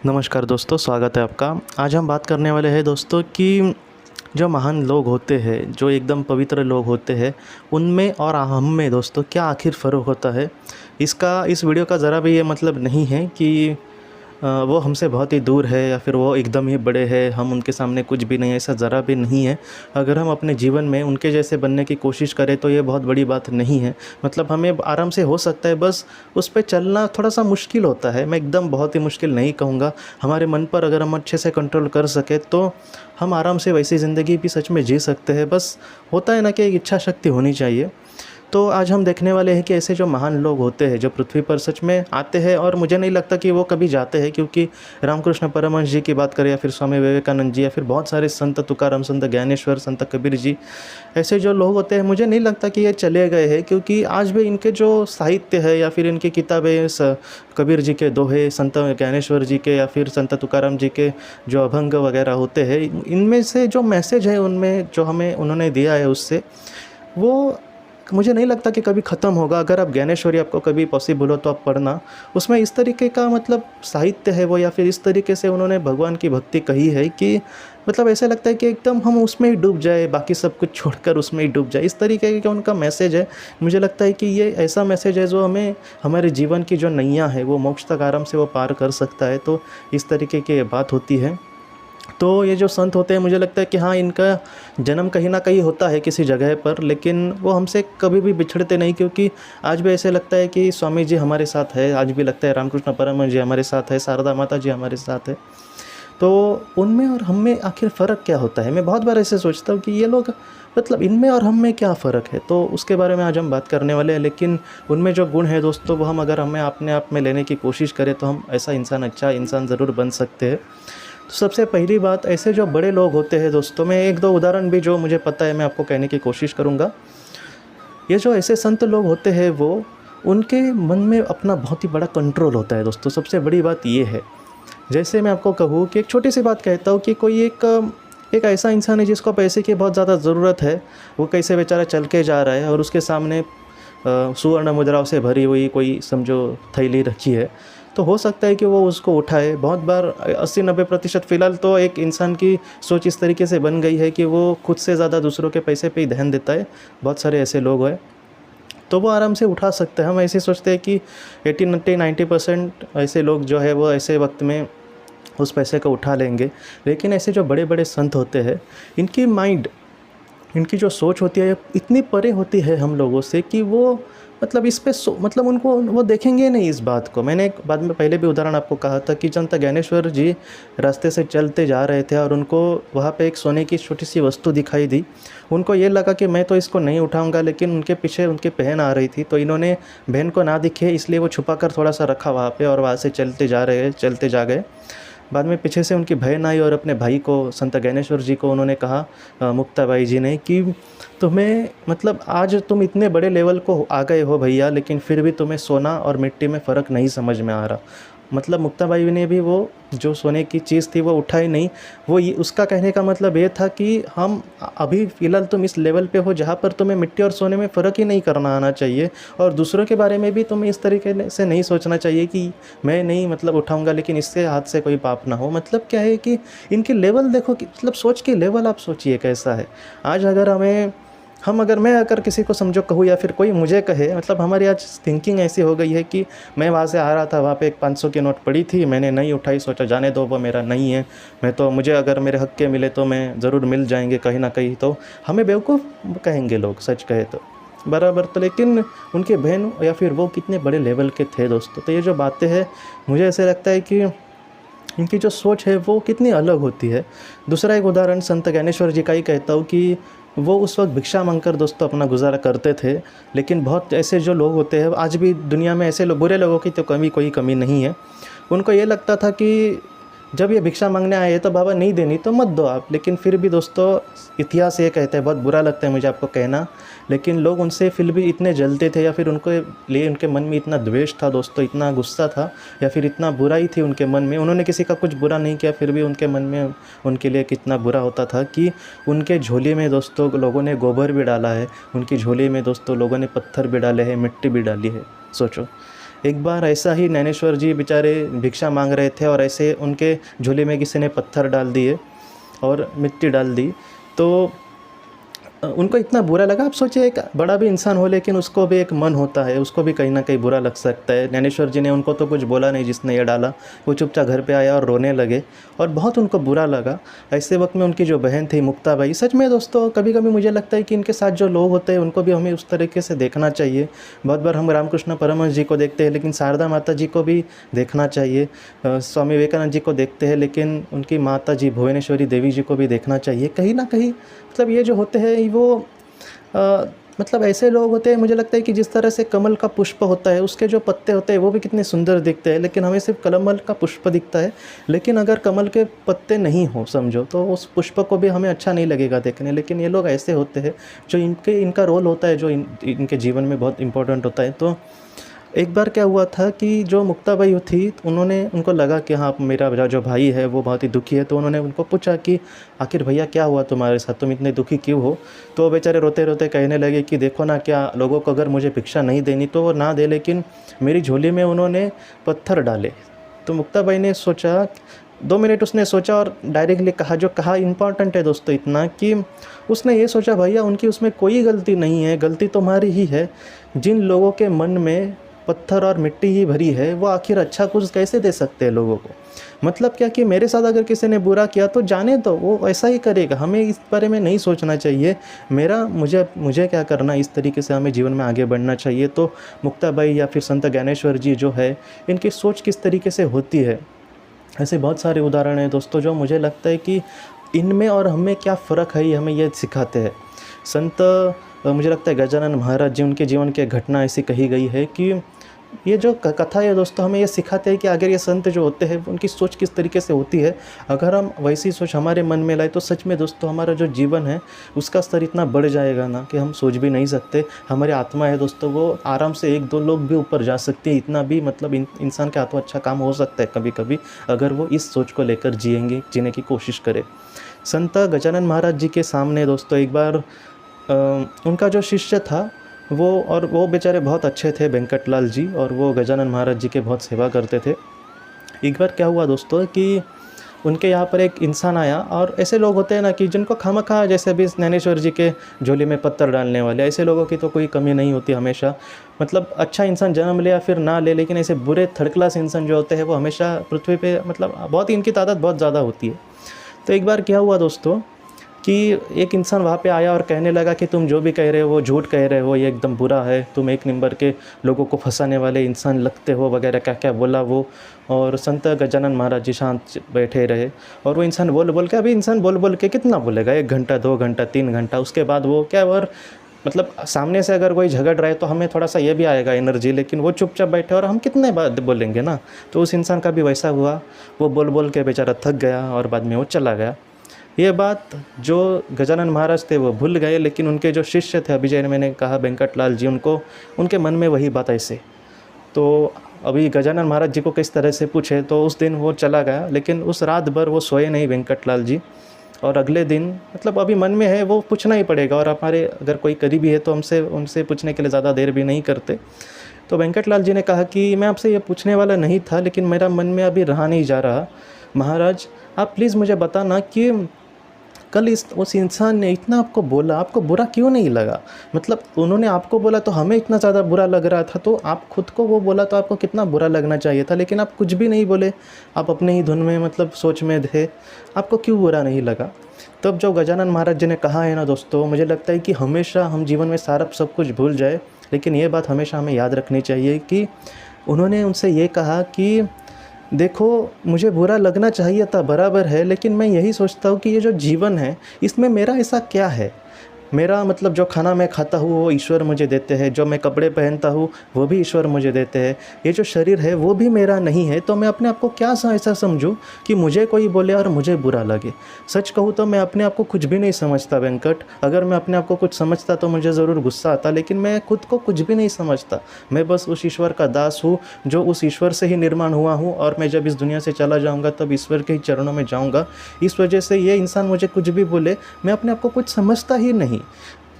नमस्कार दोस्तों, स्वागत है आपका। आज हम बात करने वाले हैं दोस्तों कि जो महान लोग होते हैं, जो एकदम पवित्र लोग होते हैं, उनमें और हम में दोस्तों क्या आखिर फ़र्क होता है। इस वीडियो का ज़रा भी ये मतलब नहीं है कि वो हमसे बहुत ही दूर है या फिर वो एकदम ही बड़े हैं, हम उनके सामने कुछ भी नहीं है, ऐसा ज़रा भी नहीं है। अगर हम अपने जीवन में उनके जैसे बनने की कोशिश करें तो ये बहुत बड़ी बात नहीं है। मतलब हमें आराम से हो सकता है, बस उस पे चलना थोड़ा-सा मुश्किल होता है। मैं एकदम बहुत ही मुश्किल नहीं कहूँगा। हमारे मन पर अगर हम अच्छे से कंट्रोल कर सकें तो हम आराम से वैसी ज़िंदगी भी सच में जी सकते हैं। बस होता है ना कि एक इच्छा शक्ति होनी चाहिए। तो आज हम देखने वाले हैं कि ऐसे जो महान लोग होते हैं, जो पृथ्वी पर सच में आते हैं और मुझे नहीं लगता कि वो कभी जाते हैं, क्योंकि रामकृष्ण परमहंस जी की बात करें या फिर स्वामी विवेकानंद जी या फिर बहुत सारे संत तुकाराम, संत ज्ञानेश्वर, संत कबीर जी, ऐसे जो लोग होते हैं, मुझे नहीं लगता कि ये चले गए हैं, क्योंकि आज भी इनके जो साहित्य है या फिर इनकी किताबें, कबीर जी के दोहे, संत ज्ञानेश्वर जी के या फिर संत तुकाराम जी के जो अभंग वगैरह होते हैं, इनमें से जो मैसेज है, उनमें जो हमें उन्होंने दिया है, उससे वो मुझे नहीं लगता कि कभी ख़त्म होगा। अगर आप ज्ञानेश्वरी आपको कभी पॉसिबल हो तो आप पढ़ना। उसमें इस तरीके का मतलब साहित्य है वो, या फिर इस तरीके से उन्होंने भगवान की भक्ति कही है कि मतलब ऐसा लगता है कि एकदम हम उसमें ही डूब जाए, बाकी सब कुछ छोड़कर उसमें ही डूब जाए। इस तरीके का उनका मैसेज है। मुझे लगता है कि ये ऐसा मैसेज है जो हमें हमारे जीवन की जो नैया है वो मोक्ष तक आराम से वो पार कर सकता है। तो इस तरीके की ये बात होती है। तो ये जो संत होते हैं, मुझे लगता है कि हाँ, इनका जन्म कहीं ना कहीं होता है किसी जगह पर, लेकिन वो हमसे कभी भी बिछड़ते नहीं, क्योंकि आज भी ऐसे लगता है कि स्वामी जी हमारे साथ है, आज भी लगता है रामकृष्ण परमहंस जी हमारे साथ है, शारदा माता जी हमारे साथ है। तो उनमें और हम में आखिर फ़र्क क्या होता है? मैं बहुत बार ऐसे सोचता हूँ कि ये लोग मतलब इनमें और हम में क्या फ़र्क है? तो उसके बारे में आज हम बात करने वाले हैं। लेकिन उनमें जो गुण है दोस्तों, वो हम अगर हमें अपने आप में लेने की कोशिश करें तो हम ऐसा इंसान, अच्छा इंसान ज़रूर बन सकते हैं। तो सबसे पहली बात, ऐसे जो बड़े लोग होते हैं दोस्तों, मैं एक दो उदाहरण भी जो मुझे पता है मैं आपको कहने की कोशिश करूँगा। ये जो ऐसे संत लोग होते हैं, वो उनके मन में अपना बहुत ही बड़ा कंट्रोल होता है दोस्तों। सबसे बड़ी बात ये है, जैसे मैं आपको कहूँ कि एक छोटी सी बात कहता हूँ कि कोई एक ऐसा इंसान है जिसको पैसे की बहुत ज़्यादा ज़रूरत है। वो कैसे बेचारा चल के जा रहा है और उसके सामने सुवर्ण मुद्राओं से भरी हुई कोई समझो थैली रखी है, तो हो सकता है कि वो उसको उठाए। बहुत बार 80-90% फ़िलहाल तो एक इंसान की सोच इस तरीके से बन गई है कि वो खुद से ज़्यादा दूसरों के पैसे पे ही ध्यान देता है। बहुत सारे ऐसे लोग हैं, तो वो आराम से उठा सकते हैं। हम ऐसे सोचते हैं कि 80-90% ऐसे लोग जो है वो ऐसे वक्त में उस पैसे को उठा लेंगे। लेकिन ऐसे जो बड़े बड़े संत होते हैं, इनकी माइंड, इनकी जो सोच होती है इतनी परे होती है हम लोगों से कि वो मतलब इस पे मतलब उनको वो देखेंगे नहीं इस बात को। मैंने एक बाद में पहले भी उदाहरण आपको कहा था कि संत ज्ञानेश्वर जी रास्ते से चलते जा रहे थे और उनको वहाँ पे एक सोने की छोटी सी वस्तु दिखाई दी। उनको ये लगा कि मैं तो इसको नहीं उठाऊंगा, लेकिन उनके पीछे उनकी बहन आ रही थी, तो इन्होंने बहन को ना दिखे इसलिए वो छुपा कर थोड़ा सा रखा वहाँ पे और वहाँ से चलते जा गए। बाद में पीछे से उनकी बहन आई और अपने भाई को, संत ज्ञानेश्वर जी को, उन्होंने कहा, मुक्ताबाई जी ने, कि तुम्हें मतलब आज तुम इतने बड़े लेवल को आ गए हो भैया, लेकिन फिर भी तुम्हें सोना और मिट्टी में फ़र्क नहीं समझ में आ रहा। मतलब मुक्ताबाई ने भी वो जो सोने की चीज़ थी वो उठाई नहीं। वो ये उसका कहने का मतलब ये था कि हम अभी फ़िलहाल तुम इस लेवल पे हो जहाँ पर तुम्हें मिट्टी और सोने में फ़र्क ही नहीं करना आना चाहिए, और दूसरों के बारे में भी तुम्हें इस तरीके से नहीं सोचना चाहिए कि मैं नहीं मतलब उठाऊंगा लेकिन इससे हाथ से कोई पाप ना हो। मतलब क्या है कि इनकी लेवल देखो, कि मतलब सोच की लेवल आप सोचिए कैसा है। आज अगर मैं अगर किसी को समझो कहूँ या फिर कोई मुझे कहे, मतलब हमारी आज थिंकिंग ऐसी हो गई है कि मैं वहाँ से आ रहा था, वहाँ पे एक 500 की नोट पड़ी थी, मैंने नहीं उठाई, सोचा जाने दो, वो मेरा नहीं है, मैं तो, मुझे अगर मेरे हक के मिले तो मैं ज़रूर मिल जाएंगे कहीं ना कहीं, तो हमें बेवकूफ़ कहेंगे लोग, सच कहे तो बराबर। तो लेकिन उनके बहन या फिर वो कितने बड़े लेवल के थे दोस्तों। तो ये जो बातें हैं, मुझे ऐसे लगता है कि इनकी जो सोच है वो कितनी अलग होती है। दूसरा एक उदाहरण संत ज्ञानेश्वर जी का ही कहता हूँ कि वो उस वक्त भिक्षा मांगकर दोस्तों अपना गुजारा करते थे। लेकिन बहुत ऐसे जो लोग होते हैं, आज भी दुनिया में ऐसे लोग, बुरे लोगों की तो कोई कमी नहीं है। उनको ये लगता था कि जब ये भिक्षा मांगने आए तो बाबा नहीं देनी तो मत दो आप। लेकिन फिर भी दोस्तों, इतिहास ये कहता है, बहुत बुरा लगता है मुझे आपको कहना, लेकिन लोग उनसे फिर भी इतने जलते थे, या फिर उनको लिए उनके मन में इतना द्वेष था दोस्तों, इतना गुस्सा था, या फिर इतना बुराई थी उनके मन में। उन्होंने किसी का कुछ बुरा नहीं किया, फिर भी उनके मन में उनके लिए कितना बुरा होता था कि उनके झोली में दोस्तों लोगों ने गोबर भी डाला है, उनकी झोली में दोस्तों लोगों ने पत्थर भी डाले हैं, मिट्टी भी डाली है। सोचो, एक बार ऐसा ही ज्ञानेश्वर जी बेचारे भिक्षा मांग रहे थे और ऐसे उनके झोले में किसी ने पत्थर डाल दिए और मिट्टी डाल दी। तो उनको इतना बुरा लगा। आप सोचिए, एक बड़ा भी इंसान हो लेकिन उसको भी एक मन होता है, उसको भी कहीं ना कहीं बुरा लग सकता है। ज्ञानेश्वर जी ने उनको तो कुछ बोला नहीं जिसने ये डाला, वो चुपचाप घर पे आया और रोने लगे और बहुत उनको बुरा लगा। ऐसे वक्त में उनकी जो बहन थी मुक्ताबाई, सच में दोस्तों कभी कभी मुझे लगता है कि इनके साथ जो लोग होते हैं उनको भी हमें उस तरीके से देखना चाहिए। बहुत बार हम रामकृष्ण परमहंस जी को देखते हैं लेकिन शारदा माता जी को भी देखना चाहिए, स्वामी विवेकानंद जी को देखते हैं लेकिन उनकी माता जी भुवनेश्वरी देवी जी को भी देखना चाहिए। कहीं ना कहीं मतलब ये जो होते हैं वो मतलब ऐसे लोग होते हैं, मुझे लगता है कि जिस तरह से कमल का पुष्प होता है उसके जो पत्ते होते हैं वो भी कितने सुंदर दिखते हैं, लेकिन हमें सिर्फ कमल का पुष्प दिखता है। लेकिन अगर कमल के पत्ते नहीं हो समझो तो उस पुष्प को भी हमें अच्छा नहीं लगेगा देखने। लेकिन ये लोग ऐसे होते हैं जो इनका रोल होता है जो इनके जीवन में बहुत इंपॉर्टेंट होता है। तो एक बार क्या हुआ था कि जो मुक्ताबाई थी उनको लगा कि हाँ मेरा जो भाई है वो बहुत ही दुखी है। तो उन्होंने उनको पूछा कि आखिर भैया क्या हुआ तुम्हारे साथ, तुम इतने दुखी क्यों हो। तो वो बेचारे रोते रोते कहने लगे कि देखो ना, क्या लोगों को अगर मुझे भिक्षा नहीं देनी तो वो ना दे, लेकिन मेरी झोली में उन्होंने पत्थर डाले। तो मुक्ताबाई ने सोचा, 2 मिनट उसने सोचा और डायरेक्टली कहा, जो कहा इम्पॉर्टेंट है दोस्तों इतना कि उसने ये सोचा भैया उनकी उसमें कोई गलती नहीं है, गलती तुम्हारी ही है। जिन लोगों के मन में पत्थर और मिट्टी ही भरी है वो आखिर अच्छा कुछ कैसे दे सकते हैं लोगों को। मतलब क्या कि मेरे साथ अगर किसी ने बुरा किया तो जाने दो, वो ऐसा ही करेगा, हमें इस बारे में नहीं सोचना चाहिए। मुझे क्या करना, इस तरीके से हमें जीवन में आगे बढ़ना चाहिए। तो मुक्ताबाई या फिर संत ज्ञानेश्वर जी जो है, इनकी सोच किस तरीके से होती है, ऐसे बहुत सारे उदाहरण हैं दोस्तों जो मुझे लगता है कि इनमें और हमें क्या फ़र्क है ये हमें ये सिखाते हैं। मुझे लगता है गजानन महाराज जी, उनके जीवन की घटना ऐसी कही गई है कि ये जो कथा है दोस्तों हमें ये सिखाते हैं कि अगर ये संत जो होते हैं उनकी सोच किस तरीके से होती है। अगर हम वैसी सोच हमारे मन में लाए तो सच में दोस्तों हमारा जो जीवन है उसका स्तर इतना बढ़ जाएगा ना कि हम सोच भी नहीं सकते। हमारी आत्मा है दोस्तों वो आराम से 1-2 लोग भी ऊपर जा सकती है। इतना भी मतलब इंसान के हाथों अच्छा काम हो सकता है कभी कभी, अगर वो इस सोच को लेकर जीने की कोशिश करे। संत गजानन महाराज जी के सामने दोस्तों एक बार उनका जो शिष्य था वो बेचारे बहुत अच्छे थे, वेंकटलाल जी, और वो गजानन महाराज जी के बहुत सेवा करते थे। एक बार क्या हुआ दोस्तों कि उनके यहाँ पर एक इंसान आया, और ऐसे लोग होते हैं ना कि जिनको खामखा, जैसे अभी ज्ञानेश्वर जी के झोले में पत्थर डालने वाले, ऐसे लोगों की तो कोई कमी नहीं होती हमेशा। मतलब अच्छा इंसान जन्म ले या फिर ना ले, लेकिन ऐसे बुरे थर्ड क्लास इंसान जो होते हैं वो हमेशा पृथ्वी पे मतलब बहुत, इनकी तादाद बहुत ज़्यादा होती है। तो एक बार क्या हुआ दोस्तों कि एक इंसान वहाँ पे आया और कहने लगा कि तुम जो भी कह रहे हो वो झूठ कह रहे हो, ये एकदम बुरा है, तुम 1 नंबर के लोगों को फंसाने वाले इंसान लगते हो वगैरह, क्या क्या बोला वो। और संत गजानन महाराज जी शांत बैठे रहे, और वो इंसान बोल के, अभी इंसान बोल के कितना बोलेगा, 1 घंटा 2 घंटा 3 घंटा, उसके बाद वो क्या, और मतलब सामने से अगर कोई झगड़ रहा है तो हमें थोड़ा सा ये भी आएगा एनर्जी, लेकिन वो चुपचाप बैठे और हम कितने बात बोलेंगे ना। तो उस इंसान का भी वैसा हुआ, वो बोल के बेचारा थक गया और बाद में वो चला गया। ये बात जो गजानन महाराज थे वो भूल गए, लेकिन उनके जो शिष्य थे, अभी जैसे मैंने कहा वेंकटलाल जी, उनके मन में वही बात ऐसे। तो अभी गजानन महाराज जी को किस तरह से पूछे तो उस दिन वो चला गया, लेकिन उस रात भर वो सोए नहीं वेंकटलाल जी। और अगले दिन मतलब अभी मन में है वो पूछना ही पड़ेगा, और हमारे अगर कोई करीबी है तो उनसे पूछने के लिए ज़्यादा देर भी नहीं करते। तो वेंकटलाल जी ने कहा कि मैं आपसे ये पूछने वाला नहीं था, लेकिन मेरा मन में अभी रहा नहीं जा रहा। महाराज आप प्लीज़ मुझे बताना कि कल उस इंसान ने इतना आपको बोला, आपको बुरा क्यों नहीं लगा। मतलब उन्होंने आपको बोला तो हमें इतना ज़्यादा बुरा लग रहा था, तो आप खुद को वो बोला तो आपको कितना बुरा लगना चाहिए था, लेकिन आप कुछ भी नहीं बोले, आप अपने ही धुन में मतलब सोच में थे, आपको क्यों बुरा नहीं लगा। तब जो गजानन महाराज जी ने कहा है ना दोस्तों, मुझे लगता है कि हमेशा हम जीवन में सारा सब कुछ भूल जाए, लेकिन ये बात हमेशा हमें याद रखनी चाहिए कि उन्होंने उनसे ये कहा कि देखो मुझे बुरा लगना चाहिए था, बराबर है, लेकिन मैं यही सोचता हूँ कि ये जो जीवन है इसमें मेरा ऐसा क्या है। मेरा मतलब जो खाना मैं खाता हूँ वो ईश्वर मुझे देते हैं, जो मैं कपड़े पहनता हूँ वो भी ईश्वर मुझे देते हैं, ये जो शरीर है वो भी मेरा नहीं है, तो मैं अपने आप को क्या ऐसा समझूँ कि मुझे कोई बोले और मुझे बुरा लगे। सच कहूँ तो मैं अपने आप को कुछ भी नहीं समझता वेंकट, अगर मैं अपने आप को कुछ समझता तो मुझे ज़रूर गुस्सा आता, लेकिन मैं खुद को कुछ भी नहीं समझता। मैं बस उस ईश्वर का दास हूँ जो उस ईश्वर से ही निर्माण हुआ हूँ, और मैं जब इस दुनिया से चला जाऊँगा तब ईश्वर के ही चरणों में जाऊँगा। इस वजह से ये इंसान मुझे कुछ भी बोले, मैं अपने आप को कुछ समझता ही नहीं।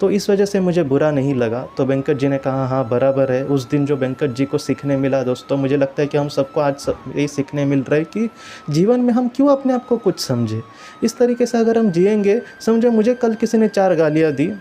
तो इस वजह से मुझे बुरा नहीं लगा। तो वेंकट जी ने कहा हाँ बराबर है। उस दिन जो वेंकट जी को सीखने मिला दोस्तों, मुझे लगता है कि हम सबको आज यही सीखने मिल रहा है कि जीवन में हम क्यों अपने आप को कुछ समझे। इस तरीके से अगर हम जिएंगे, समझो मुझे कल किसी ने 4 गालियाँ दी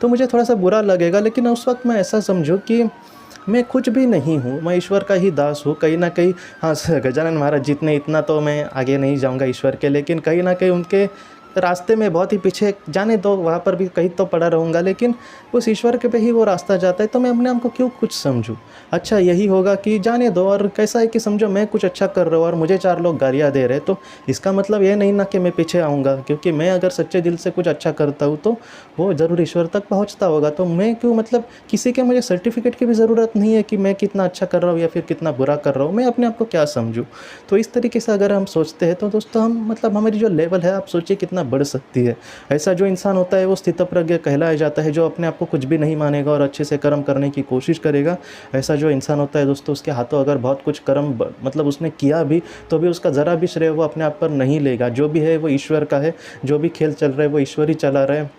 तो मुझे थोड़ा सा बुरा लगेगा, लेकिन उस वक्त मैं ऐसा समझूं कि मैं कुछ भी नहीं हूँ, मैं ईश्वर का ही दास हूँ कहीं ना कहीं। हाँ, गजानन महाराज जितने इतना तो मैं आगे नहीं जाऊँगा ईश्वर के, लेकिन कहीं ना कहीं उनके रास्ते में बहुत ही पीछे, जाने दो वहाँ पर भी कहीं तो पड़ा रहूँगा, लेकिन उस ईश्वर के पे ही वो रास्ता जाता है। तो मैं अपने आप को क्यों कुछ समझूँ। अच्छा यही होगा कि जाने दो। और कैसा है कि समझो मैं कुछ अच्छा कर रहा हूँ और मुझे 4 लोग गालियाँ दे रहे, तो इसका मतलब ये नहीं ना कि मैं पीछे आऊँगा, क्योंकि मैं अगर सच्चे दिल से कुछ अच्छा करता हूँ तो वो ज़रूर ईश्वर तक पहुँचता होगा। तो मैं क्यों, मतलब किसी के मुझे सर्टिफिकेट की भी ज़रूरत नहीं है कि मैं कितना अच्छा कर रहा हूँ या फिर कितना बुरा कर रहा हूँ। मैं अपने आप को क्या समझूँ। तो इस तरीके से अगर हम सोचते हैं तो दोस्तों हम, मतलब हमारी जो लेवल है आप सोचिए कितना बढ़ सकती है। ऐसा जो इंसान होता है वो स्थितप्रज्ञ कहलाया जाता है, जो अपने आप को कुछ भी नहीं मानेगा और अच्छे से कर्म करने की कोशिश करेगा। ऐसा जो इंसान होता है दोस्तों, उसके हाथों अगर बहुत कुछ कर्म मतलब उसने किया भी, तो भी उसका ज़रा भी श्रेय वो अपने आप पर नहीं लेगा। जो भी है वो ईश्वर का है, जो भी खेल चल रहा है वो ईश्वर ही चला रहा है।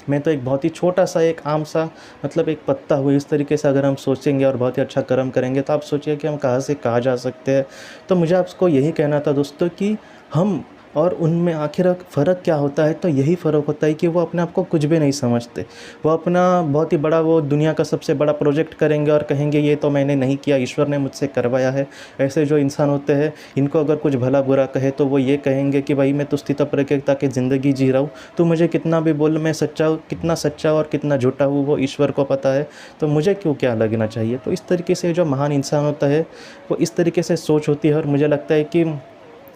मैं तो एक बहुत ही छोटा सा, एक आम सा, मतलब एक पत्ता हुआ। इस तरीके से अगर हम सोचेंगे और बहुत ही अच्छा कर्म करेंगे तो आप सोचिए कि हम कहाँ से कहाँ जा सकते हैं। तो मुझे आपको यही कहना था दोस्तों कि हम और उनमें आखिर फ़र्क क्या होता है। तो यही फ़र्क होता है कि वो अपने आप को कुछ भी नहीं समझते। वो अपना बहुत ही बड़ा, वो दुनिया का सबसे बड़ा प्रोजेक्ट करेंगे और कहेंगे ये तो मैंने नहीं किया, ईश्वर ने मुझसे करवाया है। ऐसे जो इंसान होते हैं, इनको अगर कुछ भला बुरा कहे तो वो ये कहेंगे कि भाई मैं तो स्थितप्रज्ञता की ज़िंदगी जी रहा हूँ, तो मुझे कितना भी बोल, मैं सच्चा, कितना सच्चा और कितना झूठा हूँ वो ईश्वर को पता है, तो मुझे क्यों क्या लगना चाहिए। तो इस तरीके से जो महान इंसान होता है वो इस तरीके से सोच होती है। और मुझे लगता है कि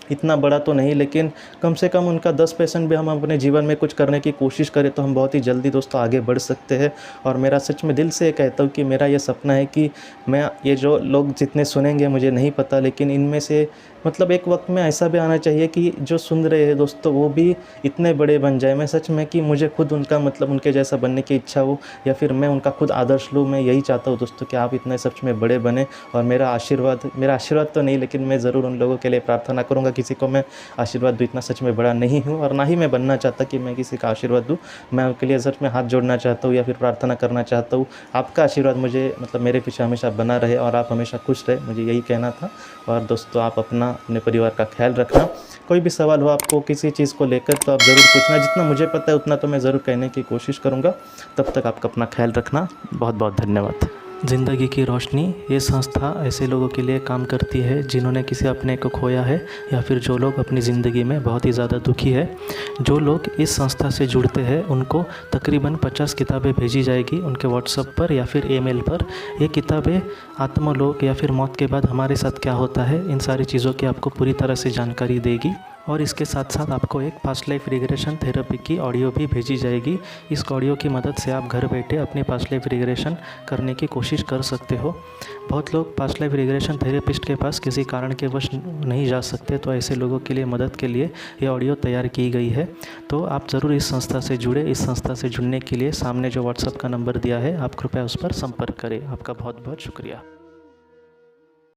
इतना बड़ा तो नहीं, लेकिन कम से कम उनका 10% भी हम अपने जीवन में कुछ करने की कोशिश करें तो हम बहुत ही जल्दी दोस्तों आगे बढ़ सकते हैं। और मेरा सच में दिल से ये कहता हूँ कि मेरा ये सपना है कि मैं, ये जो लोग जितने सुनेंगे मुझे नहीं पता, लेकिन इनमें से मतलब एक वक्त में ऐसा भी आना चाहिए कि जो सुन रहे हैं दोस्तों वो भी इतने बड़े बन जाए। मैं सच में कि मुझे खुद उनका, मतलब उनके जैसा बनने की इच्छा हो, या फिर मैं उनका खुद आदर्श लूँ। मैं यही चाहता हूँ दोस्तों कि आप इतने सच में बड़े बने। और मेरा आशीर्वाद तो नहीं, लेकिन मैं ज़रूर उन लोगों के लिए प्रार्थना करूँगा। किसी को मैं आशीर्वाद दूँ, इतना सच में बड़ा नहीं हूँ और ना ही मैं बनना चाहता कि मैं किसी का आशीर्वाद दूँ। मैं उनके लिए सच में हाथ जोड़ना चाहता हूँ या फिर प्रार्थना करना चाहता हूँ। आपका आशीर्वाद मुझे, मतलब मेरे पीछे हमेशा बना रहे और आप हमेशा खुश रहे, मुझे यही कहना था। और दोस्तों आप अपने परिवार का ख्याल रखना। कोई भी सवाल हो आपको किसी चीज़ को लेकर तो आप ज़रूर पूछना। जितना मुझे पता है उतना तो मैं ज़रूर कहने की कोशिश करूँगा। तब तक आपका अपना ख्याल रखना। बहुत बहुत धन्यवाद। ज़िंदगी की रोशनी ये संस्था ऐसे लोगों के लिए काम करती है जिन्होंने किसी अपने को खोया है, या फिर जो लोग अपनी ज़िंदगी में बहुत ही ज़्यादा दुखी है। जो लोग इस संस्था से जुड़ते हैं उनको तकरीबन 50 किताबें भेजी जाएगी उनके व्हाट्सएप पर या फिर ईमेल पर। ये किताबें आत्मलोक या फिर मौत के बाद हमारे साथ क्या होता है, इन सारी चीज़ों की आपको पूरी तरह से जानकारी देगी। और इसके साथ साथ आपको एक पास्ट लाइफ रिग्रेशन थेरेपी की ऑडियो भी भेजी जाएगी। इस ऑडियो की मदद से आप घर बैठे अपनी पास्ट लाइफ रिग्रेशन करने की कोशिश कर सकते हो। बहुत लोग पास्ट लाइफ रिग्रेशन थेरेपिस्ट के पास किसी कारण के वश नहीं जा सकते, तो ऐसे लोगों के लिए मदद के लिए ये ऑडियो तैयार की गई है। तो आप ज़रूर इस संस्था से जुड़े। इस संस्था से जुड़ने के लिए सामने जो व्हाट्सएप का नंबर दिया है आप कृपया उस पर संपर्क करें। आपका बहुत बहुत शुक्रिया।